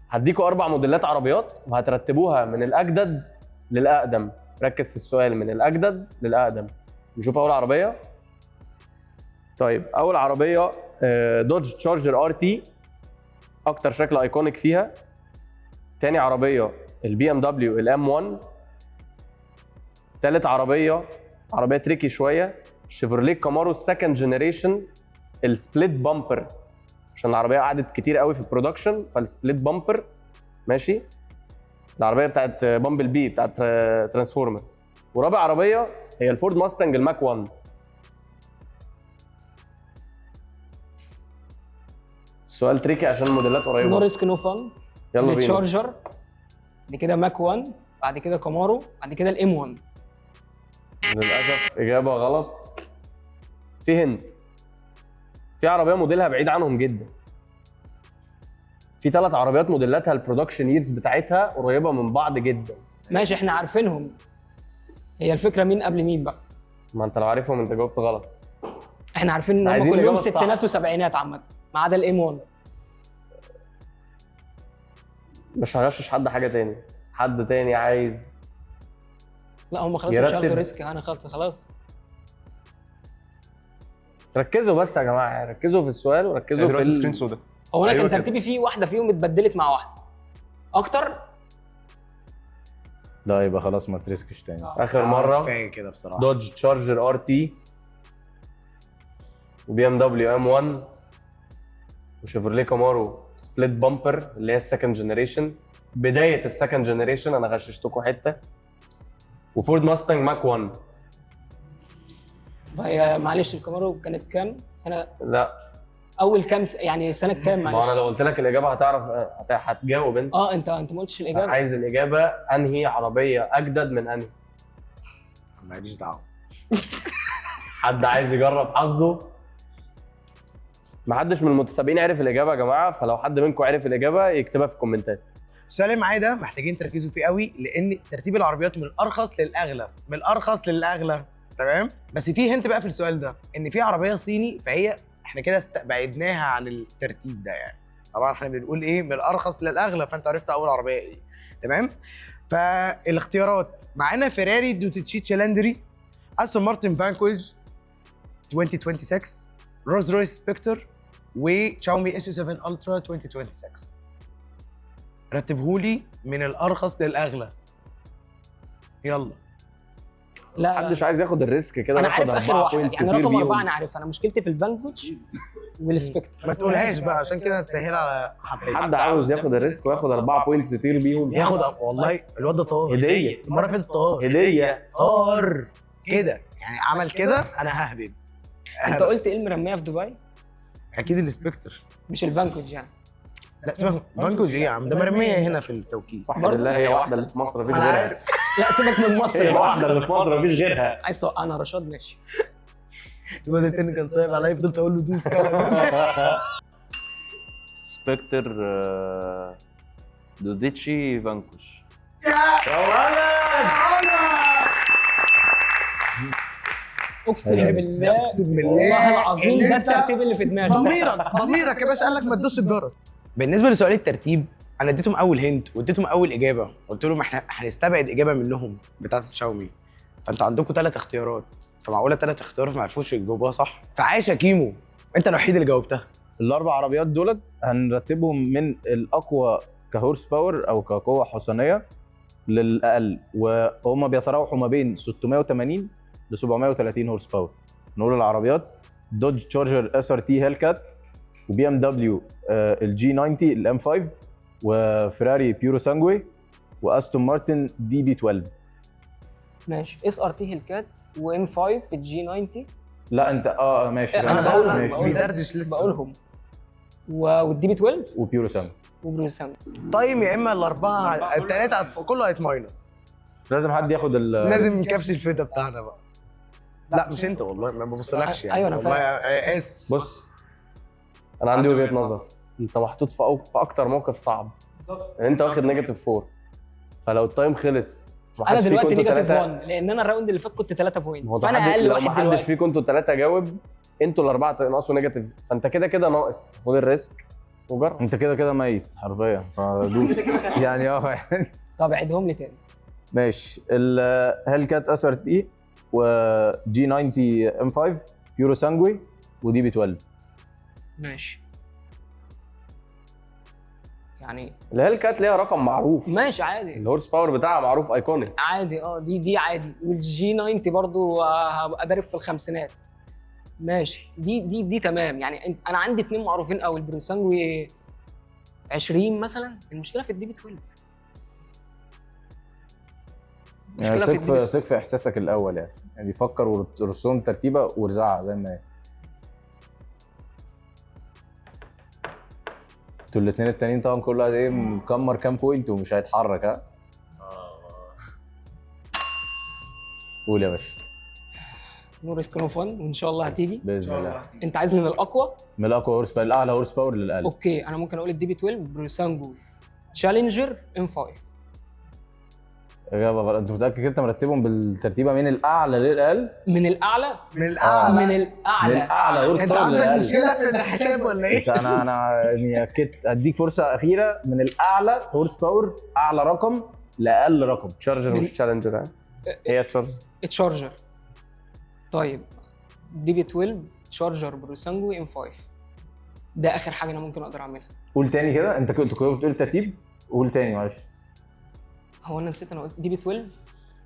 هديكوا 4 موديلات عربيات وهترتبوها من الاجدد للاقدم. ركز في السؤال، من الاجدد للاقدم. نشوف اول عربيه. طيب اول عربيه دوج تشارجر ار تي، اكتر شكل ايكونيك فيها. تاني عربيه البي ام دبليو الام 1. تالت عربيه تريكي شويه، شيفروليه كامارو السكند جنريشن السبليت بامبر، عشان العربيه قعدت كتير قوي في البرودكشن فالسبليت بامبر. ماشي، العربيه بتاعت بامبل بي بتاعت ترانسفورمرز. ورابع عربيه هي الفورد ماستنج الماك 1. السؤال تريكي عشان الموديلات قريبه. نو ريسك نو فن. يلا بينا. تشارجر، بعد كده ماك 1، بعد كده كامارو، بعد كده الام 1. للاسف اجابه غلط. في هند، في عربيه موديلها بعيد عنهم جدا. في 3 عربيات موديلاتها البرودكشن ييرز بتاعتها قريبه من بعض جدا. ماشي احنا عارفينهم، هي الفكره مين قبل مين بقى. ما انت لو عارفهم انت جاوبت غلط. احنا عارفين ان هم عايزين كلهم الإجابة الصح. ستينات وسبعينات عامه ما عدا الام 1. مش هغشش حد حاجه تاني. حد تاني عايز لا هم خلاص مش يرتب. هياخدوا ريسك، انا خلاص. ركزوا بس يا جماعه، ركزوا في السؤال وركزوا في دلوقتي سكرين سودا. هو انا أيوة كان كده. ترتيبي فيه واحده فيهم اتبدلت مع واحده اكتر. لا يبقى خلاص ما تريسكش تاني. اخر مره كفايه كده بصراحه. دوج تشارجر ار تي، وبي ام دبليو ام 1، وشيفروليه كامارو سبليت بامبر اللي هي السكند جنريشن، بدايه السكند جنريشن، انا غششتكم حته، وفورد ماستنج ماك 1. هي معلش الكامارو كانت كام سنه؟ لا اول كام يعني سنه كام ما انا معلش؟ لو قلت لك الاجابه هتعرف هتجاوب انت. انت ما قلتش الاجابه. عايز الاجابه انهي عربيه اجدد من انهي؟ ماليش دعوه. حد عايز يجرب حظه؟ محدش من المتسابقين عرف الاجابه يا جماعه، فلو حد منكم عرف الاجابه يكتبها في الكومنتات. السؤال اللي معايا ده محتاجين تركزوا فيه قوي، لان ترتيب العربيات من الارخص للاغلى، من الارخص للاغلى، تمام؟ بس في هنت بقى في السؤال ده، ان في عربيه صيني فهي احنا كده بعدناها عن الترتيب ده يعني. طبعا احنا بنقول ايه من الارخص للاغلى، فانت عرفت اول عربيه ايه، تمام؟ فالاختيارات معانا فيراري دوتشي تشالاندري، استون مارتن فانكويج 2026، روز رويس سبيكتر، وشاومي اس 7 الترا 2026. رتبهولي من الارخص للاغلى. يلا. لا محدش عايز ياخد الريسك كده. انا ناخد عارف اخر 4 واحده points يعني كتير رقم 4 بيهم. انا عارف. انا مشكلتي في الفانكوج والسبكتر. ما تقولهاش بقى عشان كده هتسهل على حبايبي. حد عاوز ياخد الريسك وياخد 4 بوينتس يطير بيهم. ياخد والله الواد ده طار. هديه. المره اللي فاتت طار. هديه. طار كده يعني، عمل كده انا ههبد. انت قلت ايه المرميه في دبي؟ اكيد السبكتر. مش الفانكوج يعني. لا اسمها فانكوج ايه يا عم، ده مرميه هنا في التوكيل. واحده بالله هي واحده اللي في مصر مفيش انا غيرها. عارف. لا سيبك من مصر. هي واحده اللي في مصر مفيش غيرها. عايز توقعنا رشاد ماشي. الواد التاني كان صايب عليا، فضلت اقول له دوس كده. سبكتر دوديتشي فانكوش. اقسم بالله اقسم بالله والله العظيم إن ده أنت الترتيب اللي في دماغي. ضميرك يا باشا قال لك ما تدوس الجرس. بالنسبه لسؤال الترتيب انا اديتهم اول هنت واديتهم اول اجابه، قلت لهم احنا هنستبعد اجابه منهم بتاعه شاومي، فانتوا عندكم 3 اختيارات، فمعقوله 3 اختيارات ما عرفوش يجاوبوها صح؟ فعايش يا كيمو انت الوحيد اللي جاوبتها. ال4 عربيات دولت هنرتبهم من الاقوى كهورس باور او كقوه حصانيه للاقل، وهم بيتراوحوا ما بين 680 ل 730 هورس باور. نقول العربيات: دوج تشارجر اس ار تي هيلكات، وبي ام دبليو الجي 90 الام 5، وفيراري بيورو سانجوي، واستون مارتن دي بي 12. ماشي. اس ار تي هيلكات وام 5 في الجي 90. لا انت ماشي انا ده بقولهم ماشي. بيدردش لسه. بقولهم والدي بي 12 وبيورو سام وبروسام. تايم يا اما الاربعه الثلاثه كله هيتماينس. لازم حد ياخد لازم نكبش الفدا بتاعنا بقى. لا مش انت والله، ما ببصلكش يعني. أيوة أنا والله اسف. بص انا عندي وجهه نظر. انت محطوط في اكتر موقف صعب. يعني انت واخد نيجاتيف 4، فلو التايم خلص انا دلوقتي فيكم انتوا نيجاتيف تلاتة- 1 لان انا الراوند اللي فات كنت 3 بوينت، ما هو فانا اقل لو واحد ما حدش دلوقتي. فيكم انتوا الثلاثه جاوب، انتوا الاربعه تنقصوا نيجاتيف، فانت كده كده ناقص، خد الريسك وجرب. انت كده كده ميت حرفيا فدوس يعني يعني طب عيدهم لي تاني. ماشي. الهيل كات اس ار تي وجي 90 ام 5 بيورو سانجوي ودي بي 12. ماشي يعني الهيل كات ليها رقم معروف، ماشي عادي الهورس باور بتاعها معروف ايكونيك. عادي. دي عادي. والجي 90 برضو هبقى ضارب في الخمسينات. ماشي دي تمام. يعني انا عندي 2 معروفين قوي، البرنسانجوي 20 مثلا. المشكله في الدي بي 12. يعني ثق في احساسك الاول يعني فكر ورسوم ترتيبه ورزعها زي ما هي. انتوا الاثنين التانيين طبعا كل واحد مكمر كام بوينت ومش هيتحرك. ها قول يا باشا. نو ريسك نو فن، وان شاء الله هتيجي باذن الله. انت عايز من الاقوى؟ من الاقوى هورس باور، الاعلى هورس باور للاقل. اوكي انا ممكن اقول الدي بي 12 برنسانجوي تشالنجر ام 5. اجابه غلط. انت متاكد انت مرتبهم بالترتيبه من الاعلى للاقل؟ من الاعلى من الاعلى من الاعلى من الاعلى هورس انت باور عندك للاقل. مشكله في الحساب ولا ايه؟ انا يعني اكدت اديك فرصه اخيره. من الاعلى هورس باور اعلى رقم لاقل رقم. تشارجر مش تشالنجر. هي تشارجر. تشارجر. طيب دي بي 12 تشارجر برنسانجوي ام 5. ده اخر حاجه انا ممكن اقدر اعملها. قول تاني كده. انت كنت بتقول الترتيب. قول تاني معلش. هو انا نسيت. انا قلت دي بي 12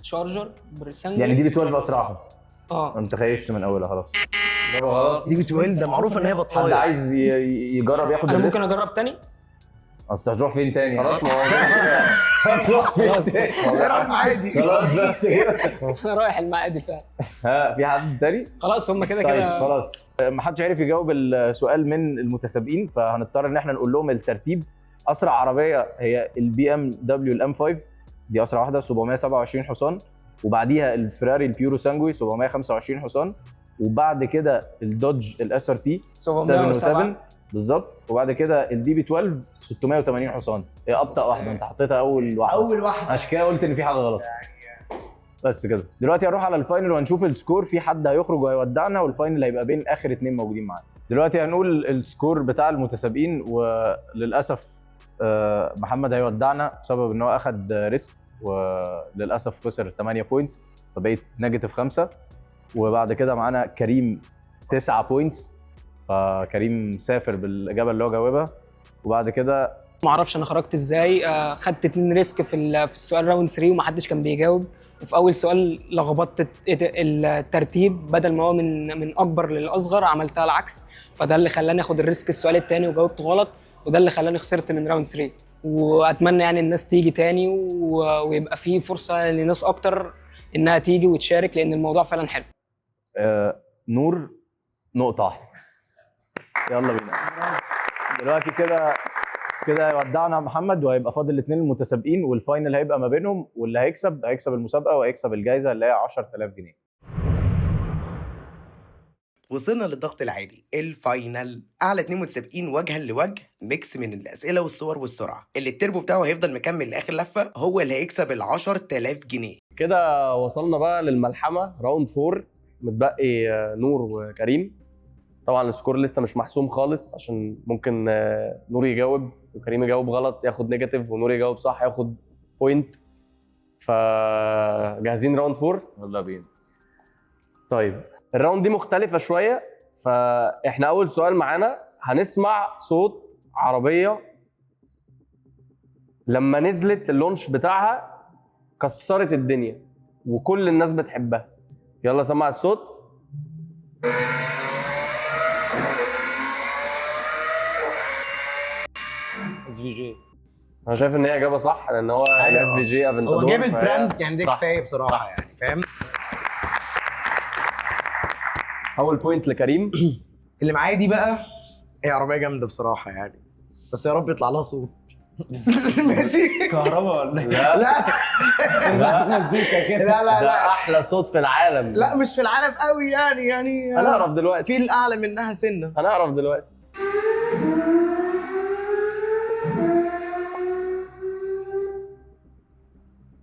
تشارجر برنسانجوي. يعني دي بي 12 اسرعهم. انت خيشت من اولها خلاص. دي بي 12 ده معروف ان هي حد بطايه. عايز يجرب ياخد انا الريسك؟ ممكن اجرب تاني. اصل هتروح فين تاني؟ خلاص ما هو هتروح فين خلاص. تاني؟ راح معادي. خلاص بقى كده. انا رايح المعادي فعلا. ها في حد تاني؟ خلاص هم كده طيب كده. خلاص ما حدش عارف يجاوب السؤال من المتسابقين، فهنضطر ان احنا نقول لهم الترتيب. اسرع عربيه هي البي ام دبليو الام 5، دي اسرع واحده 727 حصان، وبعديها الفيراري البيورو سانجوي 725 حصان، وبعد كده الدوج الاس ار تي 707 بالظبط، وبعد كده الدي بي 12 680 حصان. هي ابطا واحده، انت حطيتها اول واحده. اول واحده عشان كده قلت ان في حاجه غلط. بس كده. دلوقتي هنروح على الفاينل وهنشوف السكور. في حد هيخرج وهيودعنا، والفاينل هيبقى بين اخر 2 موجودين معانا. دلوقتي هنقول السكور بتاع المتسابقين، وللاسف محمد هيودعنا بسبب ان هو اخد ريسك، وللاسف خسر 8 بوينتس فبقيت نيجاتيف 5. وبعد كده معانا كريم 9 بوينتس، فكريم سافر بالاجابه اللي هو جاوبها. وبعد كده ما اعرفش انا خرجت ازاي. خدت 2 ريسك في السؤال راوند 3 ومحدش كان بيجاوب. وفي اول سؤال لخبطت الترتيب، بدل ما هو من اكبر للاصغر عملتها العكس، فده اللي خلاني اخد الريسك السؤال الثاني وجاوبت غلط، وده اللي خلاني خسرت من راوند 3. واتمنى يعني الناس تيجي تاني ويبقى في فرصه لناس اكتر انها تيجي وتشارك، لان الموضوع فعلا حلو. نور نقطه واحده. يلا بينا. دلوقتي كده هيودعنا محمد، وهيبقى فاضل 2 المتسابقين، والفاينل هيبقى ما بينهم، واللي هيكسب المسابقه وهيكسب الجائزه اللي هي 10000 جنيه. وصلنا للضغط العالي الفاينل. اعلى 2 متسابقين وجها لوجه، ميكس من الاسئله والصور والسرعه، اللي التربو بتاعه هيفضل مكمل لاخر لفه هو اللي هيكسب ال 10000 جنيه. كده وصلنا بقى للملحمه راوند 4. متبقي نور وكريم. طبعا السكور لسه مش محسوم خالص، عشان ممكن نور يجاوب وكريم يجاوب غلط ياخد نيجاتيف، ونور يجاوب صح ياخد بوينت. فجاهزين راوند 4؟ يلا بينا. طيب الراوند دي مختلفه شويه. فاحنا اول سؤال معانا هنسمع صوت عربيه لما نزلت اللونش بتاعها كسرت الدنيا وكل الناس بتحبها. يلا سمع الصوت. اس في جي. انا شايف ان هي اجابه صح، لان هو اس في جي افنتادور. هو جاب البراند يعني، ده صح. كفايه بصراحه صح. يعني. فاهم؟ اول بوينت لكريم. اللي معايا دي بقى هي عربيه جامده بصراحه يعني، بس يا رب يطلع لها صوت. ماشي. كهرباء ولا لا لا مزيكا كده. لا لا ده لا احلى صوت في العالم. لا مش في العالم قوي يعني هنعرف دلوقتي. في الاعلى منها سنه. هنعرف دلوقتي.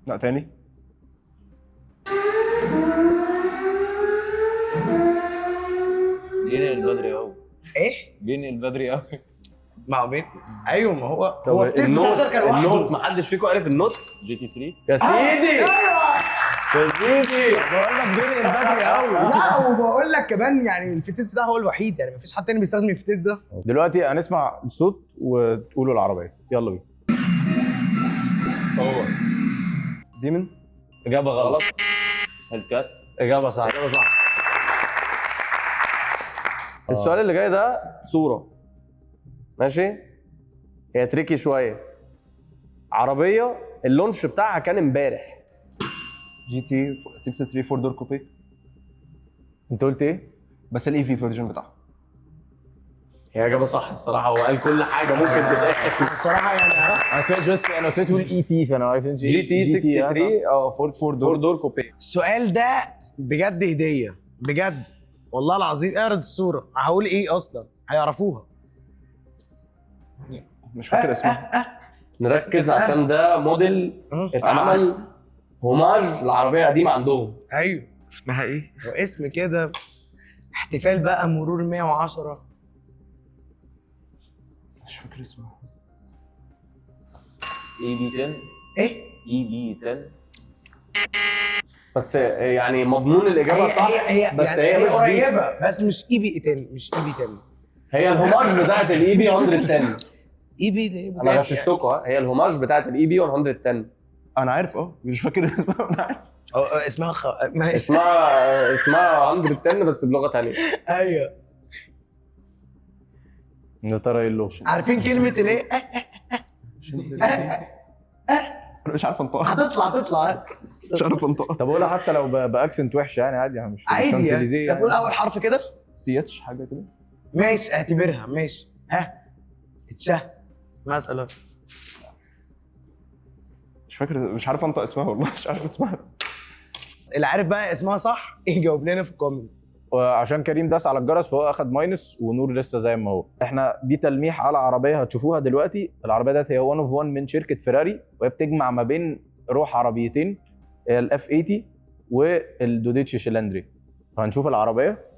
لا تاني. بينقل بدري قوي. ايه؟ بينقل بدري قوي. ما هو ايوه ما هو طب هو التيست بتاعه كان النوت لوحده. ما حدش فيكم عارف النوت؟ جي تي 3. يا سيدي يا سيدي بقول لك بينقل بدري قوي. لا وبقول لك كمان يعني الفتيس بتاعه هو الوحيد، يعني مفيش حد تاني بيستخدم الفتيس ده. دلوقتي هنسمع الصوت وتقولوا العربيه. يلا بينا. هو ديمن. اجابه غلط. هلكات. اجابه صح. السؤال اللي جاي ده صوره ماشي، هي تريكي شويه. عربيه اللونش بتاعها كان امبارح. جي تي 63 4 دور كوبي. انت قلت ايه؟ بس الاي في فيرجن بتاعها. هي اجابه صح الصراحه، هو قال كل حاجه ممكن تتقال. بصراحه يعني انا ما سمعتش، بس انا سمعت تقول اي تي، فانا عارف انت جي تي 63 4 دور كوبي. السؤال ده بجد هديه بجد والله العظيم. اعرض الصوره، هقول ايه اصلا هيعرفوها. مش فاكر اسمها. نركز عشان ده موديل اتعمل هوماج لعربيه قديمه عندهم. ايوه اسمها ايه؟ واسم كده احتفال بقى مرور 110. مش فاكر اسمها. اي بي 10. ايه؟ اي بي 10. بس يعني مضمون الاجابه صح. هي بس يعني هي مش قريبه، بس مش اي بي 10. مش اي بي 10. هي الهوماج بتاعت الاي بي 110. اي بي ليه؟ انا غششتكم. هي الهوماج بتاعت الاي بي 110. انا عارف مش فاكر اسمها. انا عارف. اسمها اسمها 110 بس بلغه ثانيه. ايوه. يا ترى ايه اللوش؟ عارفين كلمه الايه؟ انا مش عارف انطقها. هتطلع مش عارف انطقها. طب قولها حتى لو باكسنت وحش يعني عادي، يعني مش عادي شانزليزيه يعني. تقول اول حرف كده. سي اتش حاجه كده. ماشي اعتبرها ماشي. اتشه مثلا. مش فاكر، مش عارف انطق اسمها والله. مش عارف اسمها. اللي عارف بقى اسمها صح يجاوب لنا في الكومنت. وعشان كريم داس على الجرس فهو اخد ماينس، ونور لسه زي ما هو. احنا دي تلميح على عربيه هتشوفوها دلوقتي. العربيه ديت هي 1 اوف 1 من شركه فيراري، وهي بتجمع ما بين روح عربيتين، الاف 80 والدوديتش شيلاندري. فهنشوف العربيه.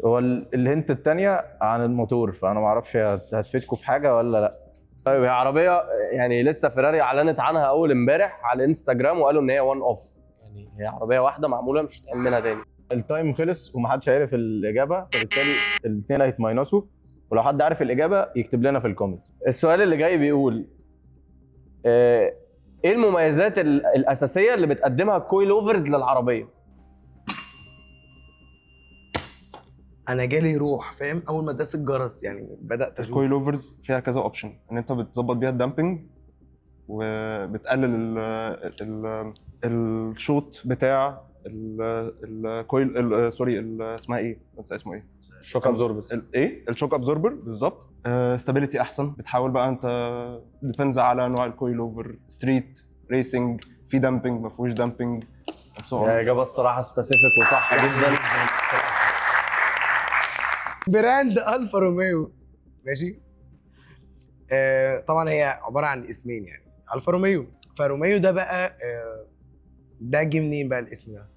هو الهنت الثانيه عن الموتور، فانا ما اعرفش هتفيدكم في حاجه ولا لا. طيب هي عربيه يعني لسه فيراري اعلنت عنها اول امبارح على الانستجرام، وقالوا ان هي 1 اوف، يعني هي عربيه واحده معموله مش هتعمل منها تاني. التايم خلص ومحدش عارف الاجابه، فبالتالي الاثنين هيتماينسوا، ولو حد عارف الاجابه يكتب لنا في الكومنتس. السؤال اللي جاي بيقول ايه المميزات الاساسيه اللي بتقدمها الكويل اوفرز للعربيه؟ انا جالي روح فاهم اول ما داس الجرس، يعني بدات اشوف. الكويل اوفرز فيها كذا اوبشن، ان انت بتظبط بيها الدامبنج، وبتقلل الشوط بتاع الكويل سوري اسمها ايه؟ بنسى اسمه ايه؟ الشوك ابزوربر. ايه؟ الشوك ابزوربر بالظبط. ستابيليتي احسن، بتحاول بقى انت ديبندز على نوع الكويل اوفر، ستريت ريسنج، في دامبنج ما فيهوش دامبنج. هي اجابه الصراحه سبيسيفيك وصح جدا. براند الفا روميو ماشي. طبعا هي عباره عن اسمين يعني الفا روميو. فروميو ده بقى ده جه منين بقى الاسم ده؟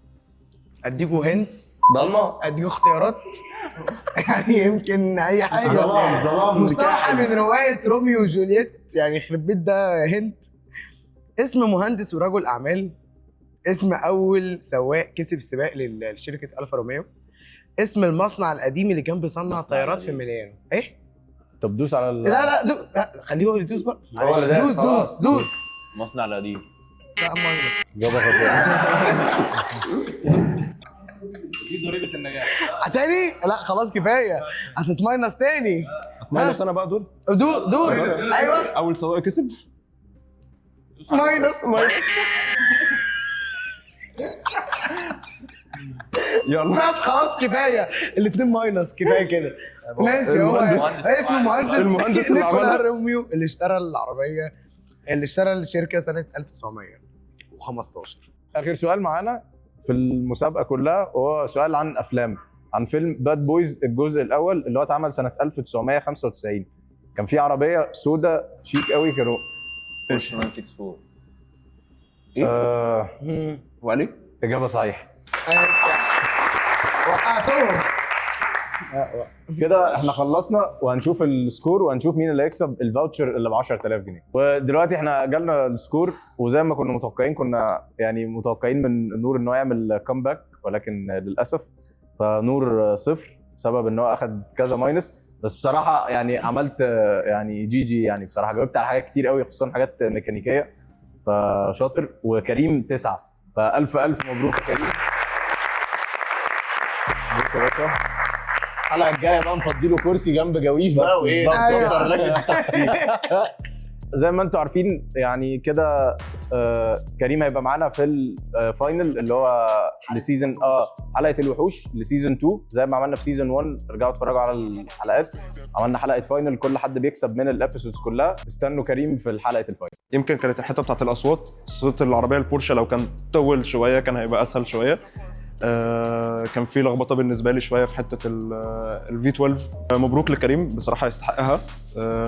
اديكوا هنت ضلمه، اديكوا اختيارات يعني يمكن اي حاجه. ظلام مستوحى من روايه روميو وجولييت، يعني يخرب بيت ده هنت. اسم مهندس ورجل اعمال، اسم اول سواق كسب سباق لشركه الفا روميو، اسم المصنع القديم اللي كان بيصنع طيارات في ميلانو. ايه؟ طب دوس على لا خليه هو اللي يدوس بقى. دوس المصنع القديم. لا ماينس. اجابه خاطئه. دي ضريبه النجاح. تاني؟ لا خلاص كفايه، هتتماينس تاني. ماينس انا بقى دور دور ايوه اول سواق كسب ماينس يلا بس خلاص كفايه الاثنين ماينس كفايه كده ماشي هو اسمه مهندس المهندس اللي نيكولا عملها. روميو اللي اشترى العربيه اللي اشترى الشركه سنه 1915. اخر سؤال معانا في المسابقه كلها وهو سؤال عن افلام، عن فيلم باد بويز الجزء الاول اللي هو اتعمل سنه 1995. كان في عربيه سودا شيك قوي كانوا بورش 964 وعلي اجابه صحيحه. وقعتهم كده احنا خلصنا وهنشوف السكور وهنشوف مين اللي هيكسب الفاوتشر اللي ب 10000 جنيه. ودلوقتي احنا جالنا السكور وزي ما كنا متوقعين، كنا يعني متوقعين من نور ان هو يعمل كامباك، ولكن للاسف فنور صفر بسبب ان هو اخذ كذا ماينس. بس بصراحه يعني عملت يعني جي يعني بصراحه جاوبت على حاجات كتير قوي خصوصا حاجات ميكانيكيه فشاطر. وكريم 9 فالف مبروك يا كريم. مبروك يا باشا. الحلقه الجايه بقى نفضي له كرسي جنب جويش بقى وايه زي ما انتم عارفين يعني كده. كريم هيبقى معانا في الفاينل اللي هو لسيزون حلقه الوحوش لسيزون 2 زي ما عملنا في سيزون 1. ارجعوا اتفرجوا على الحلقات، عملنا حلقه فاينل كل حد بيكسب من الابيسودز كلها. استنوا كريم في حلقه الفاينل. يمكن كانت الحته بتاعت الاصوات، صوت العربيه البورشه لو كان طول شويه كان هيبقى اسهل شويه. كان في لخبطه بالنسبه لي شويه في حته الفي 12. مبروك لكريم بصراحه يستحقها.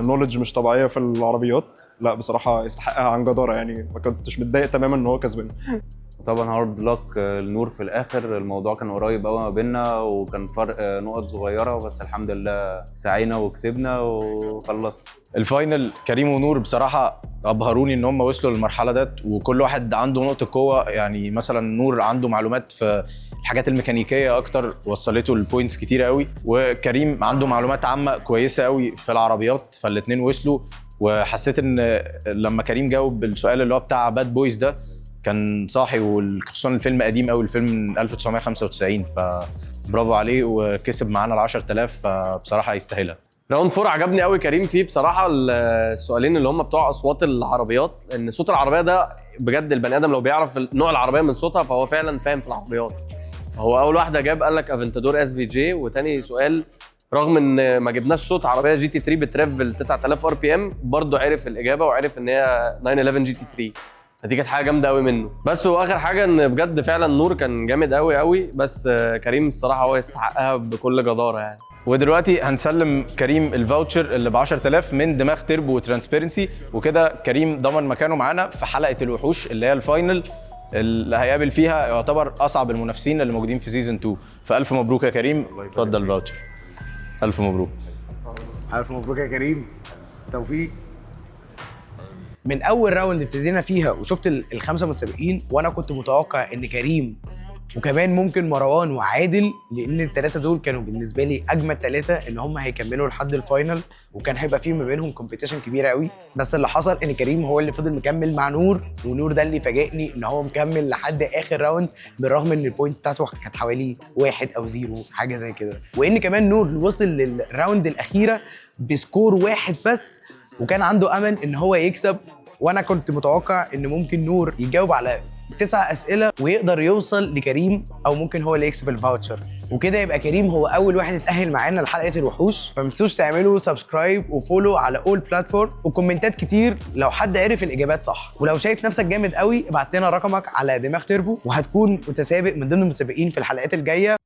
نولج مش طبيعيه في العربيات، لا بصراحه يستحقها عن جداره يعني. ما كنتش متضايق تماما ان هو كسبان. طبعا هارد لك النور في الاخر. الموضوع كان قريب قوي ما بيننا وكان فرق نقط صغيره، بس الحمد لله سعينا وكسبنا وخلصنا الفاينل. كريم ونور بصراحه ابهروني ان هم وصلوا للمرحله ديت، وكل واحد عنده نقطه قوه. يعني مثلا نور عنده معلومات في الحاجات الميكانيكيه اكتر وصلته البوينتس كتير قوي، وكريم عنده معلومات عامه كويسه قوي في العربيات، فالاثنين وصلوا. وحسيت ان لما كريم جاوب السؤال اللي هو بتاع باد بويز ده كان صاحي، وخصوصا الفيلم قديم قوي، الفيلم من 1995، فبرافو عليه وكسب معانا ال 10000 فبصراحه يستاهلها. راوند 4 عجبني قوي كريم فيه بصراحه. السؤالين اللي هم بتوع اصوات العربيات، ان صوت العربيه ده بجد البني ادم لو بيعرف نوع العربيه من صوتها فهو فعلا فاهم في العربيات. هو اول واحده جاب قال لك افنتادور اس في جي، وتاني سؤال رغم ان ما جبناش صوت عربيه جي تي 3 بترافل 9000 ار بي ام برضه عرف الاجابه وعرف ان هي 911 جي تي 3. فدي كانت حاجه جامده قوي منه. بس واخر حاجه ان بجد فعلا نور كان جامد قوي قوي، بس كريم الصراحه هو يستحقها بكل جداره يعني. ودلوقتي هنسلم كريم الفاوتشر اللي ب 10000 من دماغ تربو وترانسبيرنسي، وكده كريم ضمن مكانه معانا في حلقه الوحوش اللي هي الفاينل اللي هيقابل فيها يعتبر اصعب المنافسين اللي موجودين في سيزون 2. فالف مبروك يا كريم، اتفضل الفاوتشر. الف مبروك. الف مبروك يا كريم، توفيق. من اول راوند ابتدينا فيها وشفت الخمسه متسابقين، وانا كنت متوقع ان كريم وكمان ممكن مروان وعادل، لان الثلاثه دول كانوا بالنسبه لي اجمد ثلاثه ان هم هيكملوا لحد الفاينل، وكان هيبقى فيه ما بينهم كومبيتيشن كبيره قوي. بس اللي حصل ان كريم هو اللي فضل مكمل مع نور، ونور ده اللي فاجئني ان هو مكمل لحد اخر راوند، بالرغم ان البوينت بتاعته كانت حوالي 1 أو 0 حاجه زي كده. وان كمان نور وصل للراوند الاخيره بسكور 1 بس، وكان عنده امل ان هو يكسب. وانا كنت متوقع ان ممكن نور يجاوب على 9 اسئله ويقدر يوصل لكريم، او ممكن هو اللي يكسب الفاوتشر، وكده يبقى كريم هو اول واحد يتاهل معانا لحلقه الوحوش. فما تنسوش تعملوا سبسكرايب وفولو على اول بلاتفورم، وكومنتات كتير لو حد عرف الاجابات صح. ولو شايف نفسك جامد قوي ابعت لنا رقمك على دماغ تربو، وهتكون متسابق من ضمن المتسابقين في الحلقات الجايه.